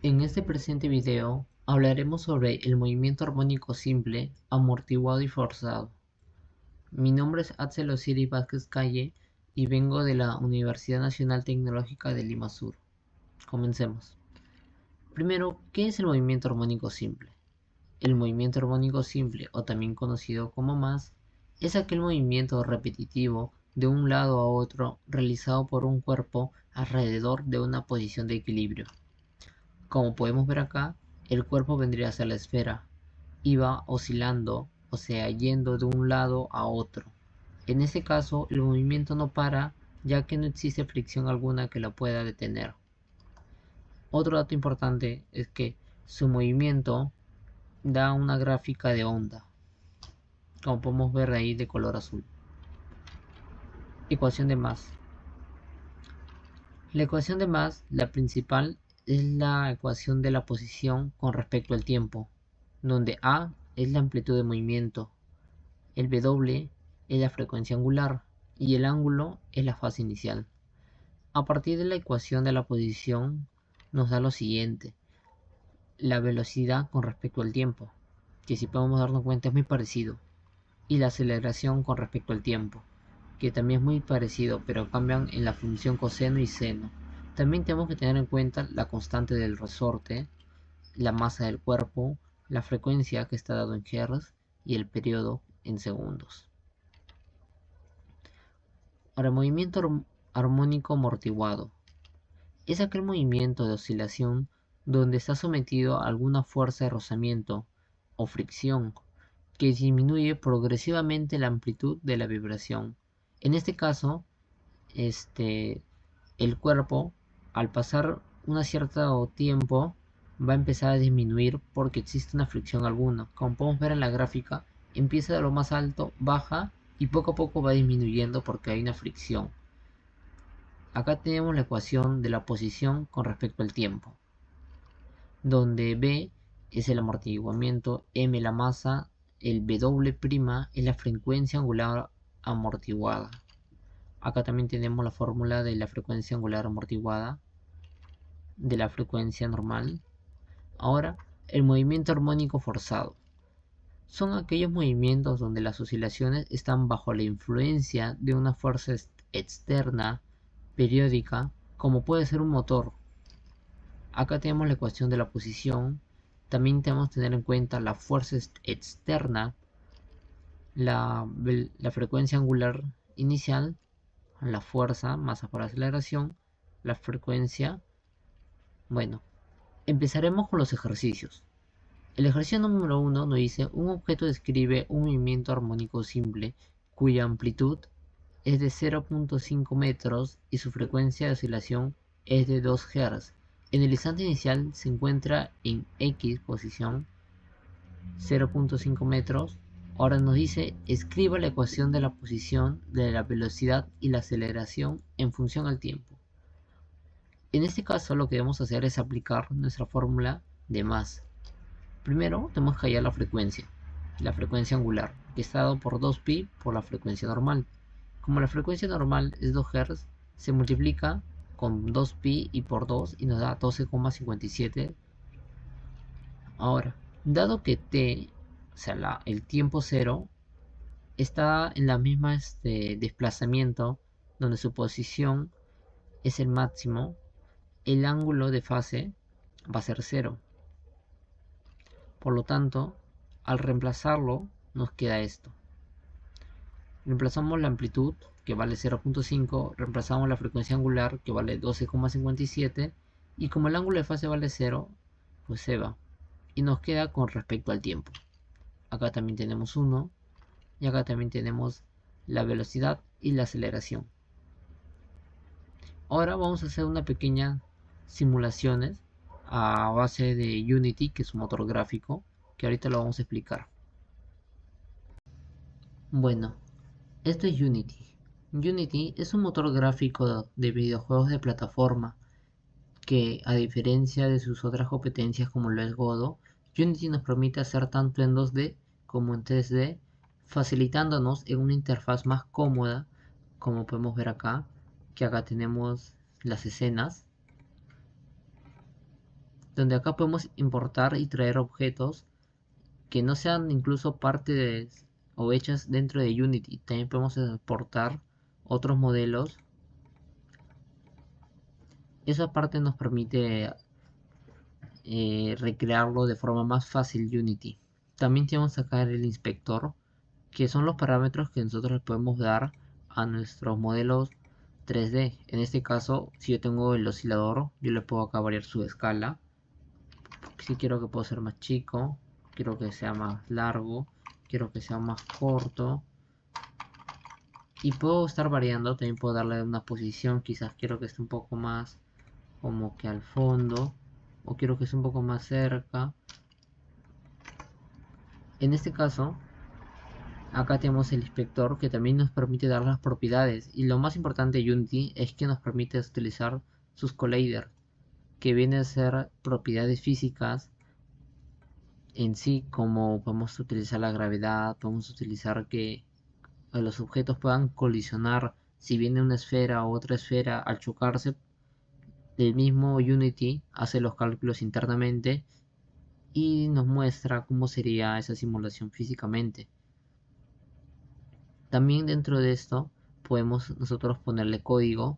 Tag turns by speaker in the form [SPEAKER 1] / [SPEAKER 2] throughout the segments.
[SPEAKER 1] En este presente video hablaremos sobre el movimiento armónico simple, amortiguado y forzado. Mi nombre es Axel Osiris Vázquez Calle y vengo de la Universidad Nacional Tecnológica de Lima Sur. Comencemos. Primero, ¿qué es el movimiento armónico simple? El movimiento armónico simple, o también conocido como más, es aquel movimiento repetitivo de un lado a otro realizado por un cuerpo alrededor de una posición de equilibrio. Como podemos ver acá, el cuerpo vendría a ser la esfera, y va oscilando, o sea, yendo de un lado a otro. En este caso, el movimiento no para, ya que no existe fricción alguna que lo pueda detener. Otro dato importante es que su movimiento da una gráfica de onda, como podemos ver ahí de color azul. Ecuación de Más. La ecuación de Más, la principal, es la ecuación de la posición con respecto al tiempo, donde A es la amplitud de movimiento, el W es la frecuencia angular y el ángulo es la fase inicial. A partir de la ecuación de la posición nos da lo siguiente: la velocidad con respecto al tiempo, que si podemos darnos cuenta es muy parecido, y la aceleración con respecto al tiempo, que también es muy parecido, pero cambian en la función coseno y seno. También tenemos que tener en cuenta la constante del resorte, la masa del cuerpo, la frecuencia que está dado en Hz y el periodo en segundos. Ahora, movimiento armónico amortiguado es aquel movimiento de oscilación donde está sometido a alguna fuerza de rozamiento o fricción que disminuye progresivamente la amplitud de la vibración. En este caso, el cuerpo, al pasar un cierto tiempo, va a empezar a disminuir porque existe una fricción alguna. Como podemos ver en la gráfica, empieza de lo más alto, baja y poco a poco va disminuyendo porque hay una fricción. Acá tenemos la ecuación de la posición con respecto al tiempo, donde B es el amortiguamiento, M la masa, el W' es la frecuencia angular amortiguada. Acá también tenemos la fórmula de la frecuencia angular amortiguada, de la frecuencia normal. Ahora, el movimiento armónico forzado. Son aquellos movimientos donde las oscilaciones están bajo la influencia de una fuerza externa periódica, como puede ser un motor. Acá tenemos la ecuación de la posición. También tenemos que tener en cuenta la fuerza externa, la frecuencia angular inicial, la fuerza, masa por aceleración, la frecuencia. Bueno, empezaremos con los ejercicios. El ejercicio número 1 nos dice: un objeto describe un movimiento armónico simple cuya amplitud es de 0.5 metros y su frecuencia de oscilación es de 2 Hz. En el instante inicial se encuentra en X posición, 0.5 metros. Ahora nos dice: escriba la ecuación de la posición, de la velocidad y la aceleración en función al tiempo. En este caso lo que vamos a hacer es aplicar nuestra fórmula de más. Primero tenemos que hallar la frecuencia angular, que está dado por 2pi por la frecuencia normal. Como la frecuencia normal es 2 Hz, se multiplica con 2pi y por 2 y nos da 12,57. Ahora, dado que t, o sea, el tiempo cero, está en la misma desplazamiento, donde su posición es el máximo, el ángulo de fase va a ser 0. Por lo tanto, al reemplazarlo, nos queda esto. Reemplazamos la amplitud, que vale 0.5, reemplazamos la frecuencia angular, que vale 12,57, y como el ángulo de fase vale 0, pues se va. Y nos queda con respecto al tiempo. Acá también tenemos 1, y acá también tenemos la velocidad y la aceleración. Ahora vamos a hacer una pequeña simulaciones a base de Unity, que es un motor gráfico, que ahorita lo vamos a explicar. Bueno, esto es Unity. Unity es un motor gráfico de videojuegos de plataforma que, a diferencia de sus otras competencias como lo es Godot, Unity nos permite hacer tanto en 2D como en 3D, facilitándonos en una interfaz más cómoda, como podemos ver acá, que acá tenemos las escenas. donde acá podemos importar y traer objetos que no sean incluso parte de o hechas dentro de Unity. También podemos exportar otros modelos. Esa parte nos permite recrearlo de forma más fácil Unity. También tenemos que sacar el inspector, que son los parámetros que nosotros le podemos dar a nuestros modelos 3D. En este caso, si yo tengo el oscilador, yo le puedo acá variar su escala. Si quiero que pueda ser más chico, quiero que sea más largo, quiero que sea más corto. Y puedo estar variando, también puedo darle una posición, quizás quiero que esté un poco más como que al fondo, o quiero que esté un poco más cerca. En este caso, acá tenemos el inspector que también nos permite dar las propiedades. Y lo más importante de Unity es que nos permite utilizar sus colliders, que vienen a ser propiedades físicas en sí, como podemos utilizar la gravedad, podemos utilizar que los objetos puedan colisionar. Si viene una esfera o otra esfera al chocarse, el mismo Unity hace los cálculos internamente y nos muestra cómo sería esa simulación físicamente. También dentro de esto podemos nosotros ponerle código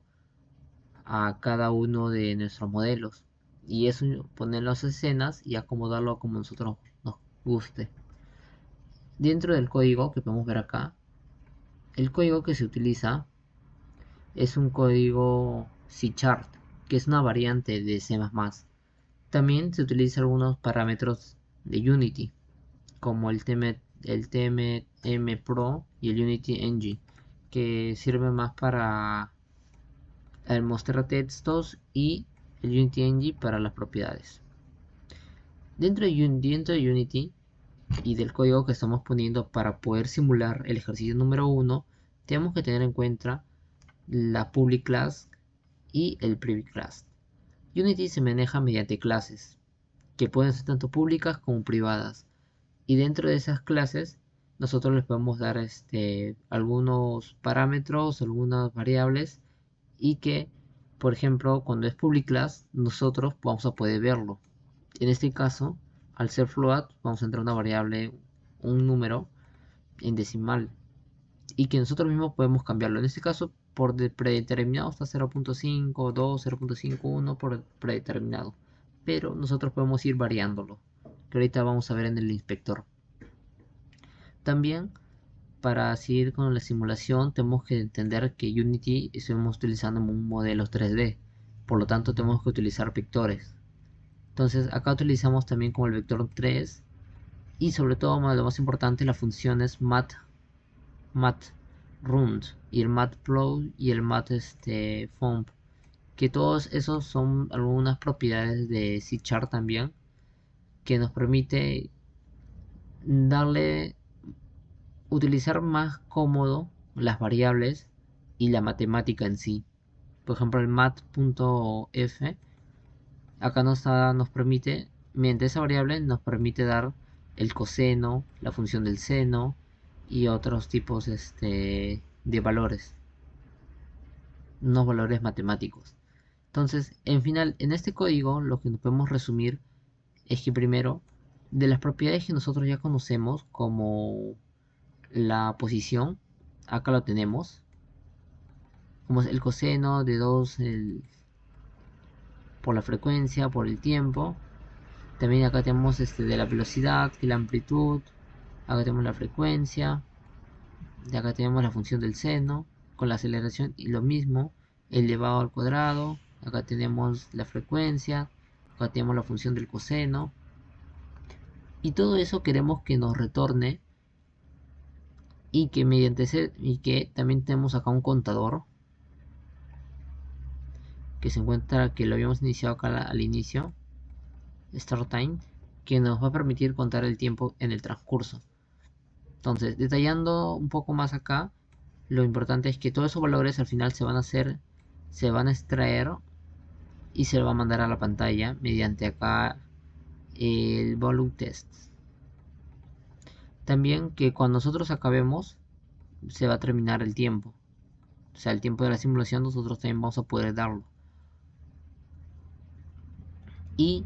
[SPEAKER 1] a cada uno de nuestros modelos y eso poner las escenas y acomodarlo como nosotros nos guste. Dentro del código que podemos ver acá, el código que se utiliza es un código C#, que es una variante de C++. También se utilizan algunos parámetros de Unity, como el TMM Pro y el Unity Engine, que sirven más para el mostrar textos y el Unity Engine para las propiedades. Dentro de Unity y del código que estamos poniendo para poder simular el ejercicio número 1, tenemos que tener en cuenta la public class y el private class. Unity se maneja mediante clases, que pueden ser tanto públicas como privadas. Y dentro de esas clases, nosotros les podemos dar algunos parámetros, algunas variables, y que, por ejemplo, cuando es public class, nosotros vamos a poder verlo. En este caso, al ser float, vamos a entrar una variable, un número en decimal, y que nosotros mismos podemos cambiarlo. En este caso, por predeterminado está 0.5, 2, 0.51 por predeterminado. Pero nosotros podemos ir variándolo, que ahorita vamos a ver en el inspector. También, para seguir con la simulación, tenemos que entender que Unity estamos utilizando un modelo 3D. Por lo tanto, tenemos que utilizar vectores. Entonces, acá utilizamos también como el vector 3. Y sobre todo, lo más importante, las funciones matrund y el matplotlib y el matfomp, que todos esos son algunas propiedades de C# también, que nos permite utilizar más cómodo las variables y la matemática en sí. Por ejemplo, el mat.f acá nos permite, mediante esa variable nos permite dar el coseno, la función del seno y otros tipos de valores, unos valores matemáticos. Entonces, en final, en este código lo que nos podemos resumir es que primero, de las propiedades que nosotros ya conocemos, como la posición, acá lo tenemos, como es el coseno de 2 por la frecuencia, por el tiempo. También acá tenemos de la velocidad y la amplitud. Acá tenemos la frecuencia. De acá tenemos la función del seno con la aceleración y lo mismo, elevado al cuadrado. Acá tenemos la frecuencia. Acá tenemos la función del coseno. Y todo eso queremos que nos retorne y que también tenemos acá un contador que se encuentra, que lo habíamos iniciado acá al inicio, start time, que nos va a permitir contar el tiempo en el transcurso. Entonces, detallando un poco más acá, lo importante es que todos esos valores al final se van a extraer y se va a mandar a la pantalla mediante acá el volume test. También que cuando nosotros acabemos se va a terminar el tiempo, o sea, el tiempo de la simulación nosotros también vamos a poder darlo. Y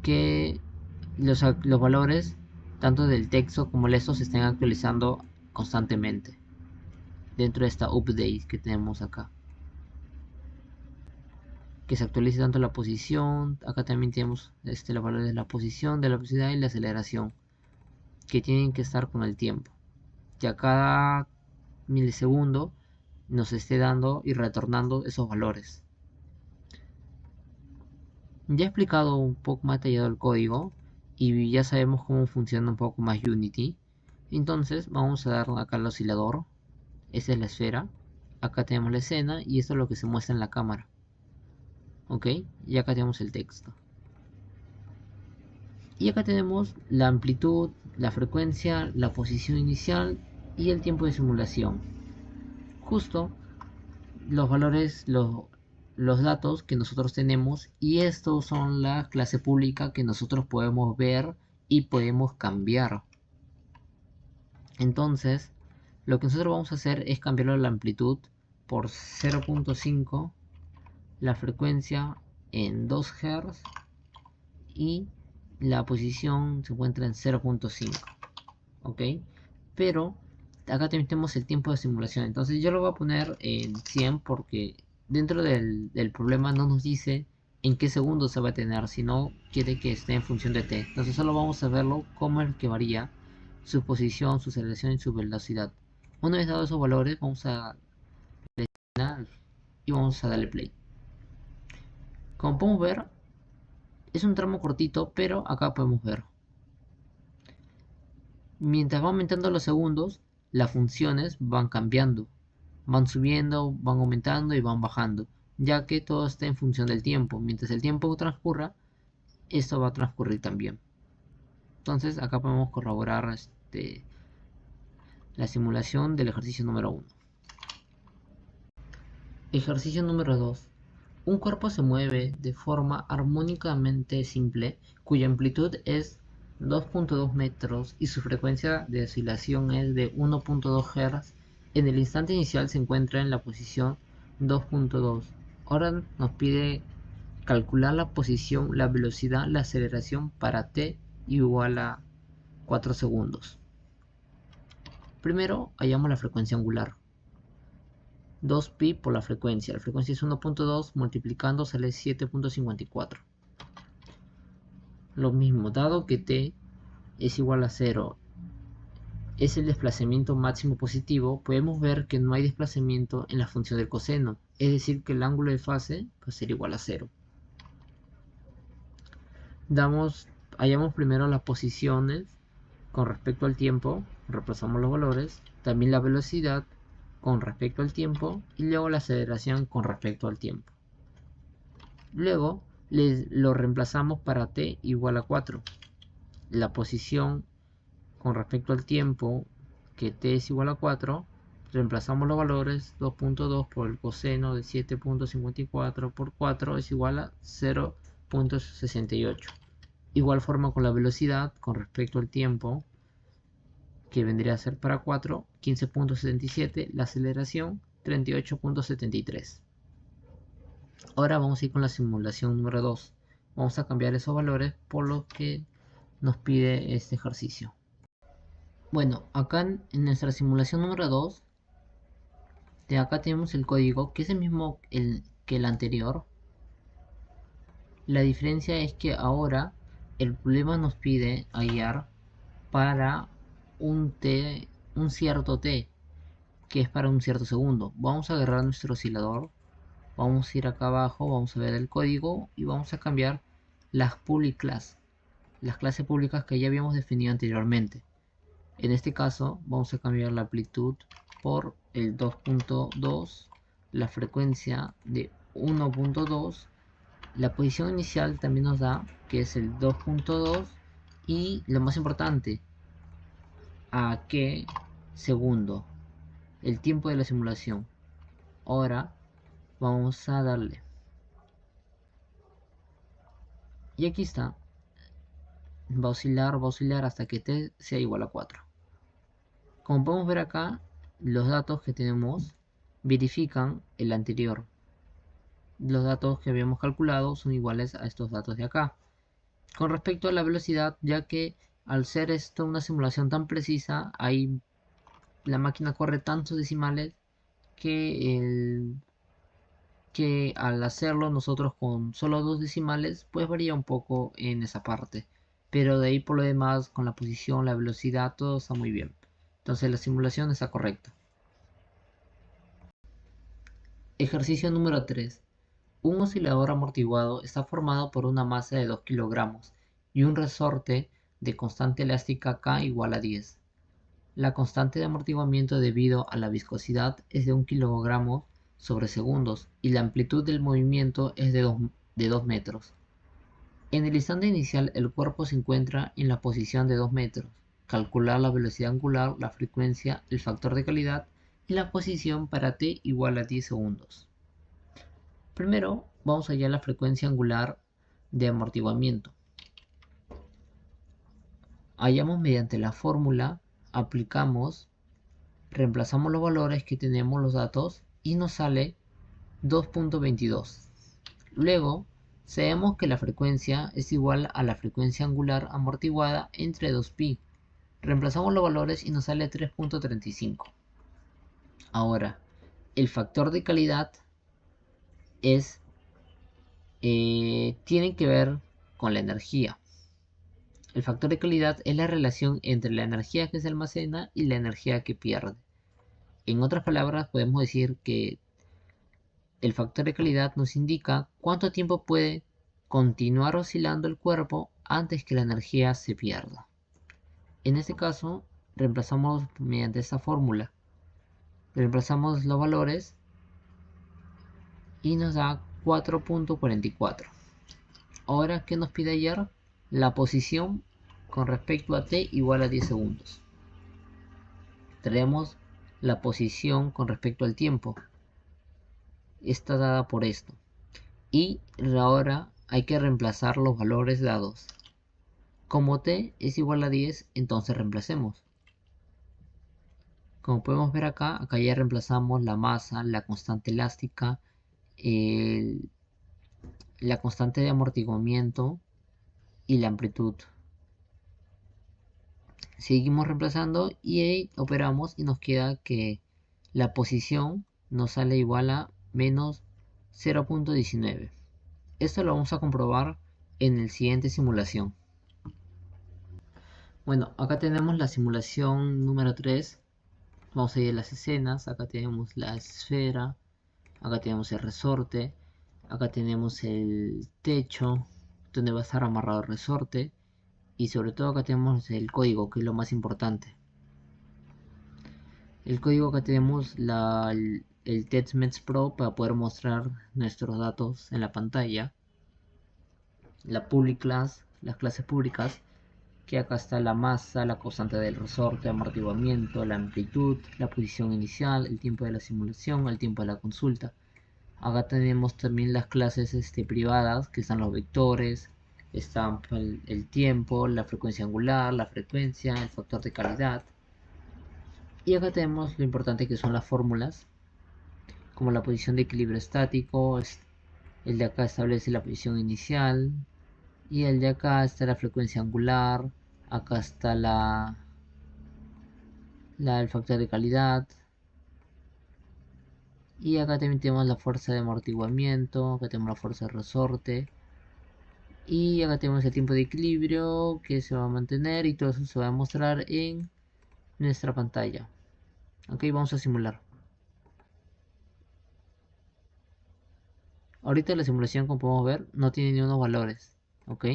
[SPEAKER 1] que los valores tanto del texto como el esto se estén actualizando constantemente dentro de esta update que tenemos acá, que se actualice tanto la posición. Acá también tenemos los valores de la posición, de la velocidad y la aceleración, que tienen que estar con el tiempo, que a cada milisegundo nos esté dando y retornando esos valores. Ya he explicado un poco más detallado el código y ya sabemos cómo funciona un poco más Unity. Entonces vamos a dar acá al oscilador. Esa es la esfera. Acá tenemos la escena y esto es lo que se muestra en la cámara. Ok, y acá tenemos el texto. Y acá tenemos la amplitud, la frecuencia, la posición inicial y el tiempo de simulación. Justo los valores, los datos que nosotros tenemos, y estos son la clase pública que nosotros podemos ver y podemos cambiar. Entonces, lo que nosotros vamos a hacer es cambiarlo la amplitud por 0.5, la frecuencia en 2 Hz y la posición se encuentra en 0.5, ¿ok? Pero acá también tenemos el tiempo de simulación, entonces yo lo voy a poner en 100 porque dentro del problema no nos dice en qué segundo se va a tener, sino quiere que esté en función de t. Entonces solo vamos a verlo como el que varía su posición, su aceleración y su velocidad. Una vez dado esos valores, vamos a seleccionar y vamos a darle play. Como podemos ver, es un tramo cortito, pero acá podemos ver. Mientras van aumentando los segundos, las funciones van cambiando. Van subiendo, van aumentando y van bajando, ya que todo está en función del tiempo. Mientras el tiempo transcurra, esto va a transcurrir también. Entonces acá podemos corroborar la simulación del ejercicio número 1. Ejercicio número 2. Un cuerpo se mueve de forma armónicamente simple, cuya amplitud es 2.2 metros y su frecuencia de oscilación es de 1.2 Hz. En el instante inicial se encuentra en la posición 2.2. Ahora nos pide calcular la posición, la velocidad, la aceleración para t igual a 4 segundos. Primero hallamos la frecuencia angular. 2pi por la frecuencia. La frecuencia es 1.2, multiplicando sale 7.54. Lo mismo, dado que t es igual a 0, es el desplazamiento máximo positivo, podemos ver que no hay desplazamiento en la función del coseno, es decir que el ángulo de fase va a ser igual a 0. Hallamos primero las posiciones con respecto al tiempo, reemplazamos los valores, también la velocidad con respecto al tiempo y luego la aceleración con respecto al tiempo. Luego lo reemplazamos para t igual a 4. La posición con respecto al tiempo, que t es igual a 4, reemplazamos los valores. 2.2 por el coseno de 7.54 por 4 es igual a 0.68. Igual forma con la velocidad con respecto al tiempo, que vendría a ser para 4, 15.77, la aceleración 38.73. Ahora vamos a ir con la simulación número 2. Vamos a cambiar esos valores por lo que nos pide este ejercicio. Bueno, acá en nuestra simulación número 2, de acá tenemos el código que es el mismo que el anterior. La diferencia es que ahora el problema nos pide hallar para un cierto t, que es para un cierto segundo. Vamos a agarrar nuestro oscilador, vamos a ir acá abajo, vamos a ver el código y vamos a cambiar las public class, las clases públicas que ya habíamos definido anteriormente. En este caso vamos a cambiar la amplitud por el 2.2, la frecuencia de 1.2, la posición inicial también nos da que es el 2.2 y lo más importante, a qué segundo, el tiempo de la simulación. Ahora vamos a darle. Y aquí está. Va a oscilar hasta que t sea igual a 4. Como podemos ver acá, los datos que tenemos verifican el anterior. Los datos que habíamos calculado son iguales a estos datos de acá. Con respecto a la velocidad, ya que al ser esto una simulación tan precisa, la máquina corre tantos decimales que, que al hacerlo nosotros con solo dos decimales, pues varía un poco en esa parte. Pero de ahí por lo demás, con la posición, la velocidad, todo está muy bien. Entonces la simulación está correcta. Ejercicio número 3. Un oscilador amortiguado está formado por una masa de 2 kilogramos y un resorte de constante elástica K igual a 10. La constante de amortiguamiento debido a la viscosidad es de 1 kilogramo sobre segundos y la amplitud del movimiento es de 2 metros. En el instante inicial el cuerpo se encuentra en la posición de 2 metros. Calcular la velocidad angular, la frecuencia, el factor de calidad y la posición para t igual a 10 segundos. Primero vamos a hallar la frecuencia angular de amortiguamiento. Hallamos mediante la fórmula, aplicamos, reemplazamos los valores que tenemos los datos y nos sale 2.22. Luego, sabemos que la frecuencia es igual a la frecuencia angular amortiguada entre 2pi. Reemplazamos los valores y nos sale 3.35. Ahora, el factor de calidad tiene que ver con la energía. El factor de calidad es la relación entre la energía que se almacena y la energía que pierde. En otras palabras, podemos decir que el factor de calidad nos indica cuánto tiempo puede continuar oscilando el cuerpo antes que la energía se pierda. En este caso, reemplazamos mediante esta fórmula. Reemplazamos los valores y nos da 4.44. Ahora, ¿qué nos pide hallar? La posición con respecto a t igual a 10 segundos. Tenemos la posición con respecto al tiempo. Está dada por esto. Y ahora hay que reemplazar los valores dados. Como t es igual a 10, entonces reemplacemos. Como podemos ver acá ya reemplazamos la masa, la constante elástica, la constante de amortiguamiento y la amplitud. Seguimos reemplazando y ahí operamos y nos queda que la posición nos sale igual a menos 0.19. Esto lo vamos a comprobar en el siguiente simulación. Bueno, acá tenemos la simulación número 3. Vamos a ir a las escenas. Acá tenemos la esfera. Acá tenemos el resorte. Acá tenemos el techo donde va a estar amarrado el resorte. Y sobre todo acá tenemos el código, que es lo más importante. El código, acá tenemos el TestMesh Pro para poder mostrar nuestros datos en la pantalla. La public class, las clases públicas, que acá está la masa, la constante del resorte, amortiguamiento, la amplitud, la posición inicial, el tiempo de la simulación, el tiempo de la consulta. Acá tenemos también las clases privadas, que están los vectores, está el tiempo, la frecuencia angular, la frecuencia, el factor de calidad. Y acá tenemos lo importante que son las fórmulas, como la posición de equilibrio estático, el de acá establece la posición inicial, y el de acá está la frecuencia angular, acá está el factor de calidad, y acá también tenemos la fuerza de amortiguamiento, acá tenemos la fuerza de resorte, y acá tenemos el tiempo de equilibrio que se va a mantener, y todo eso se va a mostrar en nuestra pantalla. Ok, vamos a simular. Ahorita la simulación, como podemos ver, no tiene ni unos valores. Ok,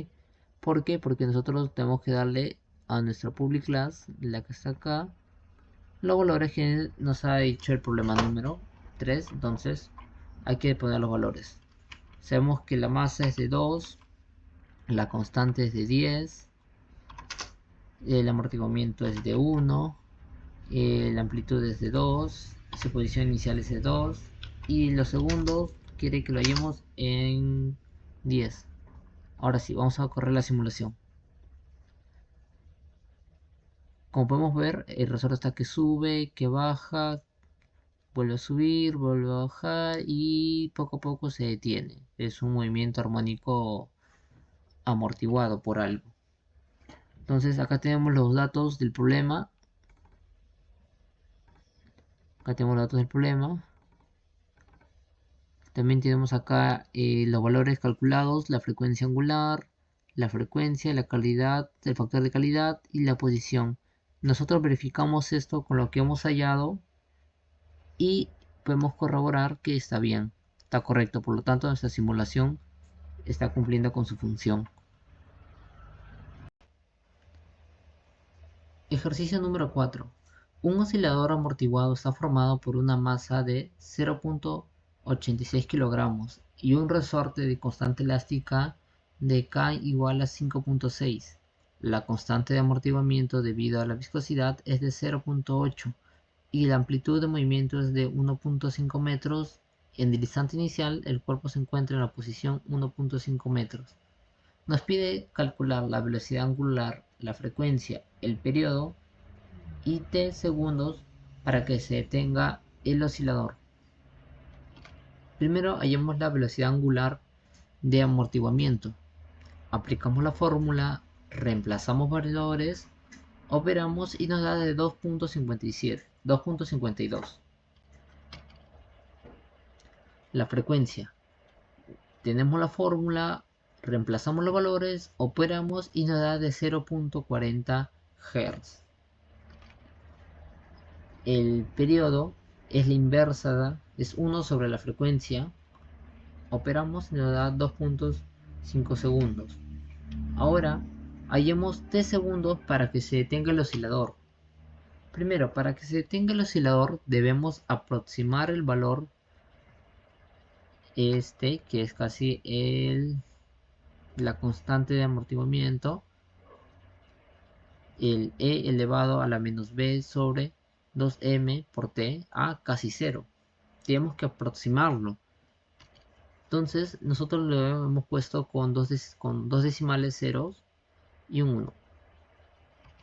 [SPEAKER 1] ¿por qué? Porque nosotros tenemos que darle a nuestra public class, la que está acá, los valores que nos ha dicho el problema número 3. Entonces hay que poner los valores. Sabemos que la masa es de 2, la constante es de 10, el amortiguamiento es de 1, la amplitud es de 2, su posición inicial es de 2 y los segundos quiere que lo hallemos en 10. Ahora sí, vamos a correr la simulación. Como podemos ver, el resorte está que sube, que baja, vuelve a subir, vuelve a bajar y poco a poco se detiene. Es un movimiento armónico amortiguado por algo. Entonces acá tenemos los datos del problema. Acá tenemos los datos del problema. También tenemos acá los valores calculados, la frecuencia angular, la frecuencia, la calidad, el factor de calidad y la posición. Nosotros verificamos esto con lo que hemos hallado y podemos corroborar que está bien, está correcto. Por lo tanto, nuestra simulación está cumpliendo con su función. Ejercicio número 4. Un oscilador amortiguado está formado por una masa de 0.86 kilogramos y un resorte de constante elástica de K igual a 5.6. La constante de amortiguamiento debido a la viscosidad es de 0.8 y la amplitud de movimiento es de 1.5 metros. En el instante inicial, el cuerpo se encuentra en la posición 1.5 metros. Nos pide calcular la velocidad angular, la frecuencia, el periodo y t segundos para que se detenga el oscilador. Primero hallemos la velocidad angular de amortiguamiento. Aplicamos la fórmula, reemplazamos valores, operamos y nos da de 2.52. La frecuencia. Tenemos la fórmula, reemplazamos los valores, operamos y nos da de 0.40 Hz. El periodo es la inversa, es 1 sobre la frecuencia. Operamos y nos da 2.5 segundos. Ahora hallemos t segundos para que se detenga el oscilador. Primero, para que se detenga el oscilador debemos aproximar el valor que es casi la constante de amortiguamiento, el e elevado a la menos b sobre 2m por t a casi 0. Tenemos que aproximarlo. Entonces nosotros lo hemos puesto con dos decimales ceros y un 1.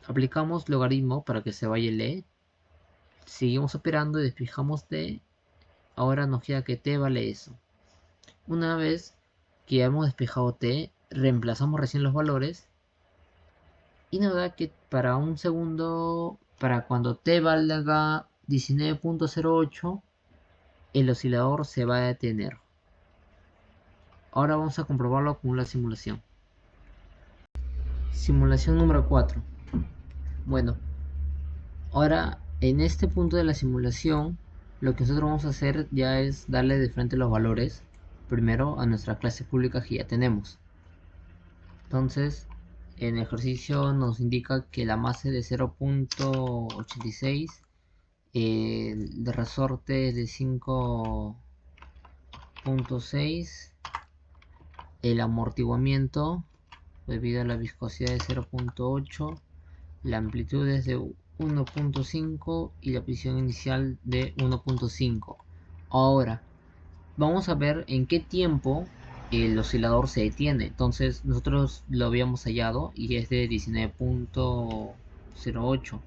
[SPEAKER 1] Aplicamos logaritmo para que se vaya el e. Seguimos operando y despejamos t. Ahora nos queda que t vale eso. Una vez que ya hemos despejado t, reemplazamos recién los valores y nos da que para un segundo, para cuando t valga 19.08, el oscilador se va a detener. Ahora vamos a comprobarlo con la simulación. Simulación número 4. Bueno, ahora en este punto de la simulación, lo que nosotros vamos a hacer ya es darle de frente los valores primero a nuestra clase pública que ya tenemos. Entonces, en el ejercicio nos indica que la masa es de 0.86, el de resorte es de 5.6, el amortiguamiento debido a la viscosidad de 0.8, la amplitud es de 1.5 y la posición inicial de 1.5. Ahora vamos a ver en qué tiempo el oscilador se detiene. Entonces nosotros lo habíamos hallado y es de 19.08.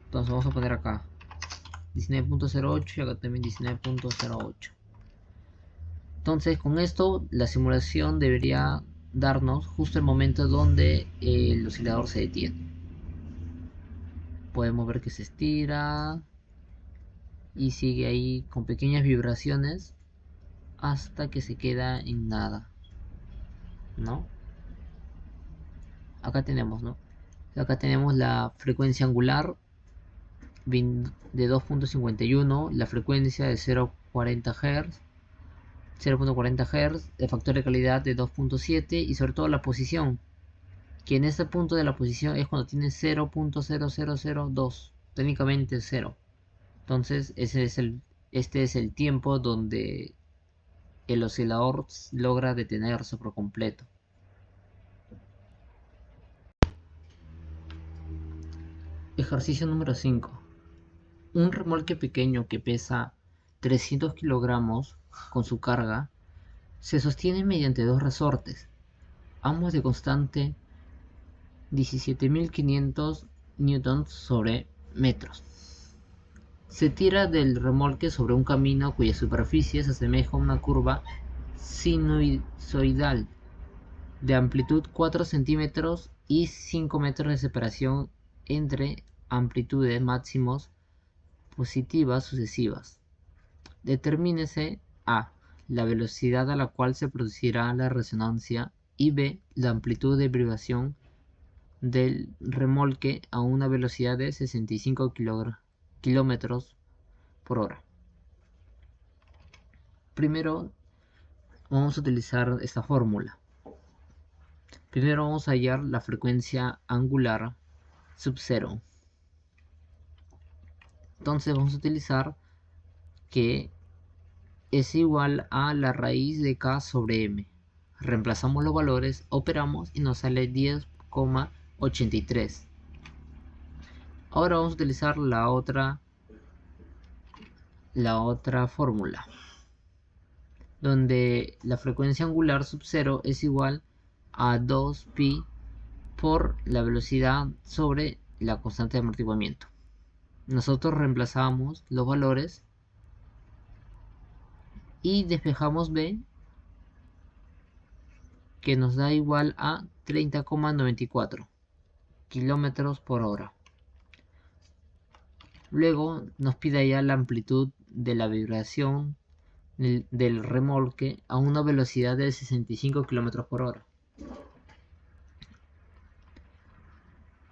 [SPEAKER 1] Entonces vamos a poner acá 19.08 y acá también 19.08. Entonces con esto la simulación debería darnos justo el momento donde el oscilador se detiene. Podemos ver que se estira y sigue ahí con pequeñas vibraciones hasta que se queda en nada, ¿no? Acá tenemos, ¿no? Acá tenemos la frecuencia angular de 2.51, la frecuencia de 0.40 Hz, el factor de calidad de 2.7 y sobre todo la posición, que en este punto de la posición es cuando tiene 0.0002, técnicamente 0. Entonces este es el tiempo donde el oscilador logra detenerse por completo. Ejercicio número 5. Un remolque pequeño que pesa 300 kilogramos con su carga se sostiene mediante dos resortes, ambos de constante 17.500 newtons sobre metros. Se tira del remolque sobre un camino cuya superficie se asemeja a una curva sinusoidal. de amplitud 4 centímetros y 5 metros de separación entre amplitudes máximos positivas sucesivas. Determínese a. La velocidad a la cual se producirá la resonancia y b. La amplitud de vibración del remolque a una velocidad de 65 kilómetros por hora. Primero vamos a utilizar esta fórmula. Primero vamos a hallar la frecuencia angular sub 0. Entonces vamos a utilizar que es igual a la raíz de k sobre m. Reemplazamos los valores, operamos y nos sale 10,83. Ahora vamos a utilizar la otra fórmula, donde la frecuencia angular sub 0 es igual a 2pi por la velocidad sobre la constante de amortiguamiento. Nosotros reemplazamos los valores y despejamos b, que nos da igual a 30,94 kilómetros por hora. Luego nos pide ya la amplitud de la vibración del remolque a una velocidad de 65 kilómetros por hora.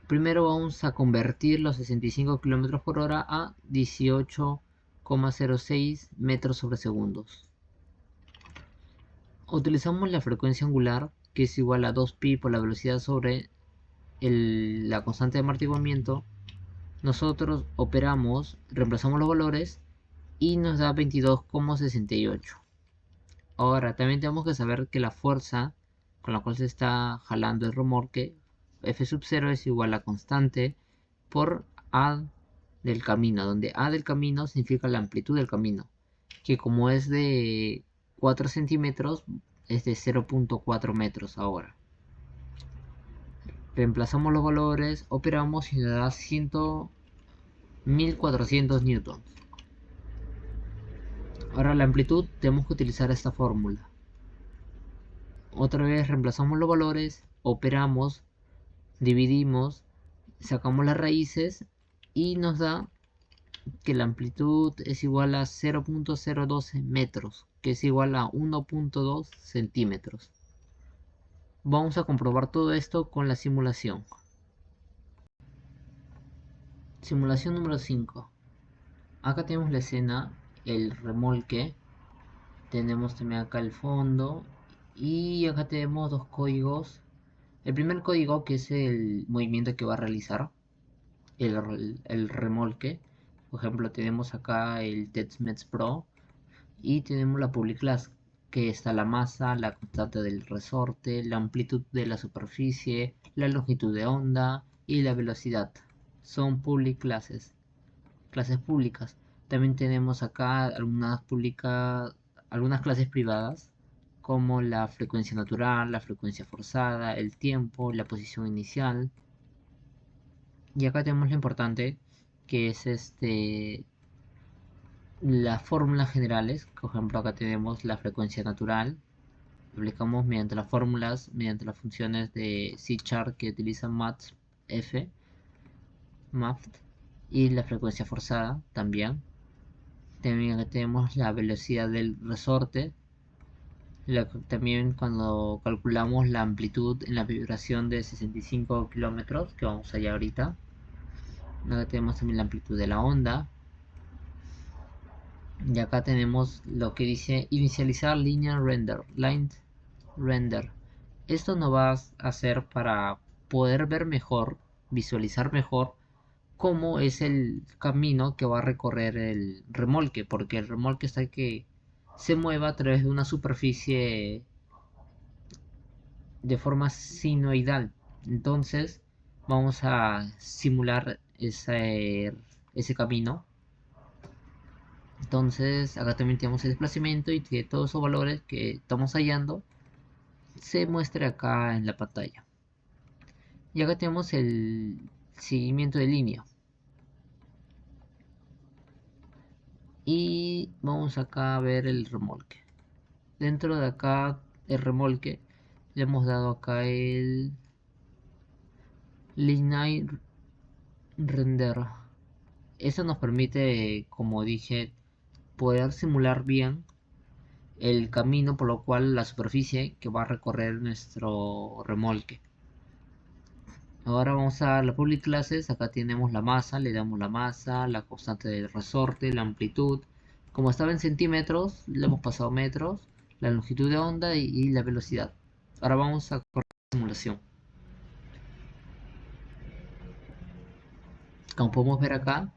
[SPEAKER 1] Primero vamos a convertir los 65 kilómetros por hora a 18,06 metros sobre segundos. Utilizamos la frecuencia angular, que es igual a 2pi por la velocidad sobre la constante de amortiguamiento. Nosotros operamos, reemplazamos los valores y nos da 22,68. Ahora también tenemos que saber que la fuerza con la cual se está jalando el remolque, F sub 0, es igual a constante por A del camino, donde A del camino significa la amplitud del camino, que como es de 4 centímetros es de 0,4 metros ahora. Reemplazamos los valores, operamos y nos da 1400 newtons. Ahora la amplitud tenemos que utilizar esta fórmula. Otra vez reemplazamos los valores, operamos, dividimos, sacamos las raíces y nos da que la amplitud es igual a 0,012 metros, que es igual a 1,2 centímetros. Vamos a comprobar todo esto con la simulación. Simulación número 5. Acá tenemos la escena, el remolque. Tenemos también acá el fondo. Y acá tenemos dos códigos. El primer código, que es el movimiento que va a realizar el remolque. Por ejemplo, tenemos acá el TestMeets Pro. Y tenemos la public class, que está la masa, la constante del resorte, la amplitud de la superficie, la longitud de onda y la velocidad. Son public classes, clases públicas. También tenemos acá algunas clases privadas, como la frecuencia natural, la frecuencia forzada, el tiempo, la posición inicial. Y acá tenemos lo importante, que es las fórmulas generales. Por ejemplo, acá tenemos la frecuencia natural. Aplicamos mediante las fórmulas, mediante las funciones de C-chart que utilizan math, y la frecuencia forzada también. También acá tenemos la velocidad del resorte. También cuando calculamos la amplitud en la vibración de 65 kilómetros, que vamos allá ahorita. Acá tenemos también la amplitud de la onda. Y acá tenemos lo que dice inicializar line render. Esto nos va a hacer para poder ver mejor, visualizar mejor cómo es el camino que va a recorrer el remolque, porque el remolque está que se mueva a través de una superficie de forma sinusoidal. Entonces vamos a simular ese camino. Entonces acá también tenemos el desplazamiento y que todos esos valores que estamos hallando se muestre acá en la pantalla. Y acá tenemos el seguimiento de línea. Y vamos acá a ver el remolque. Dentro de acá el remolque Le hemos dado acá el Linear Render. Eso nos permite, como dije, poder simular bien el camino por lo cual la superficie que va a recorrer nuestro remolque. Ahora vamos a la public classes. Acá tenemos la masa, le damos la masa, la constante del resorte, la amplitud. Como estaba en centímetros, le hemos pasado metros, la longitud de onda y la velocidad. Ahora vamos a correr la simulación. Como podemos ver acá,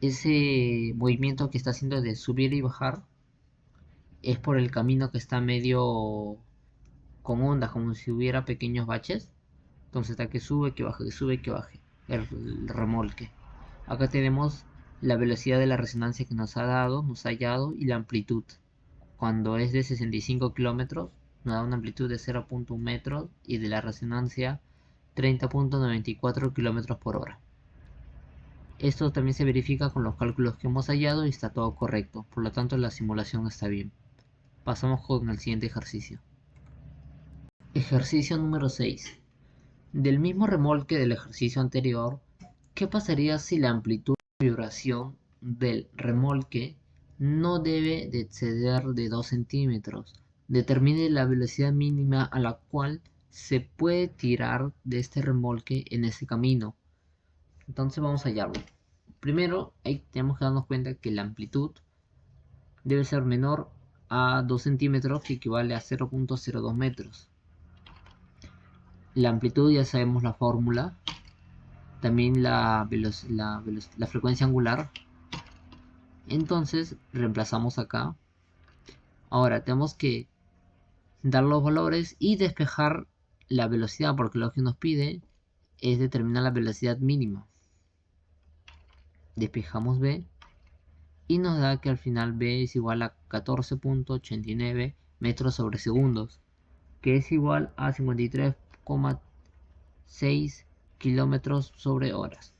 [SPEAKER 1] ese movimiento que está haciendo de subir y bajar es por el camino que está medio con ondas, como si hubiera pequeños baches. Entonces está que sube, que baje, que sube, que baje el remolque. Acá tenemos la velocidad de la resonancia que nos ha dado y la amplitud. Cuando es de 65 kilómetros nos da una amplitud de 0.1 metros y de la resonancia 30.94 kilómetros por hora. Esto también se verifica con los cálculos que hemos hallado y está todo correcto, por lo tanto la simulación está bien. Pasamos con el siguiente ejercicio. Ejercicio número 6. Del mismo remolque del ejercicio anterior, ¿qué pasaría si la amplitud de vibración del remolque no debe de exceder de 2 centímetros? Determine la velocidad mínima a la cual se puede tirar de este remolque en ese camino. Entonces vamos a hallarlo. Primero, ahí tenemos que darnos cuenta que la amplitud debe ser menor a 2 centímetros, que equivale a 0.02 metros. La amplitud ya sabemos la fórmula. También la frecuencia angular. Entonces reemplazamos acá. Ahora tenemos que dar los valores y despejar la velocidad, porque lo que nos pide es determinar la velocidad mínima. Despejamos B y nos da que al final B es igual a 14.89 metros sobre segundos, que es igual a 53,6 kilómetros sobre horas.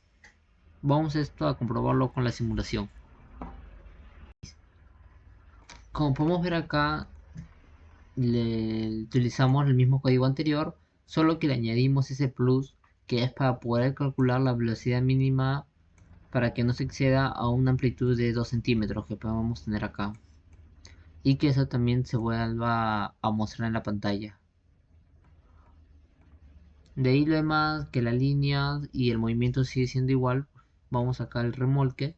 [SPEAKER 1] Vamos esto a comprobarlo con la simulación. Como podemos ver acá, utilizamos el mismo código anterior, solo que le añadimos ese plus que es para poder calcular la velocidad mínima para que no se exceda a una amplitud de 2 centímetros que podemos tener acá, y que eso también se vuelva a mostrar en la pantalla. De ahí lo demás, que la línea y el movimiento sigue siendo igual. Vamos acá al remolque,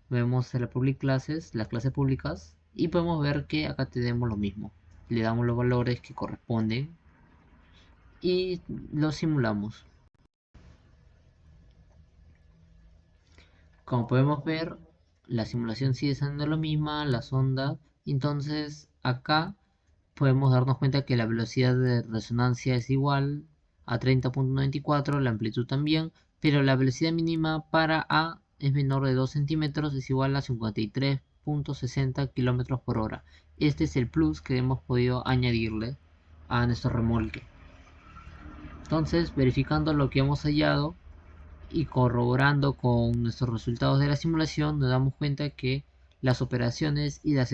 [SPEAKER 1] vemos la public classes, las clases públicas, y podemos ver que acá tenemos lo mismo. Le damos los valores que corresponden y lo simulamos. Como podemos ver, la simulación sigue siendo la misma, las ondas. Entonces acá podemos darnos cuenta que la velocidad de resonancia es igual a 30.94, la amplitud también, pero la velocidad mínima para A es menor de 2 centímetros, es igual a 53.60 kilómetros por hora. Este es el plus que hemos podido añadirle a nuestro remolque. Entonces, verificando lo que hemos hallado y corroborando con nuestros resultados de la simulación, nos damos cuenta que las operaciones y la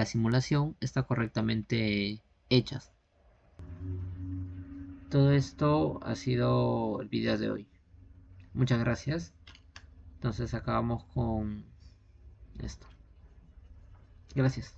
[SPEAKER 1] simulación están correctamente hechas. Todo esto ha sido el video de hoy. Muchas gracias. Entonces acabamos con esto. Gracias.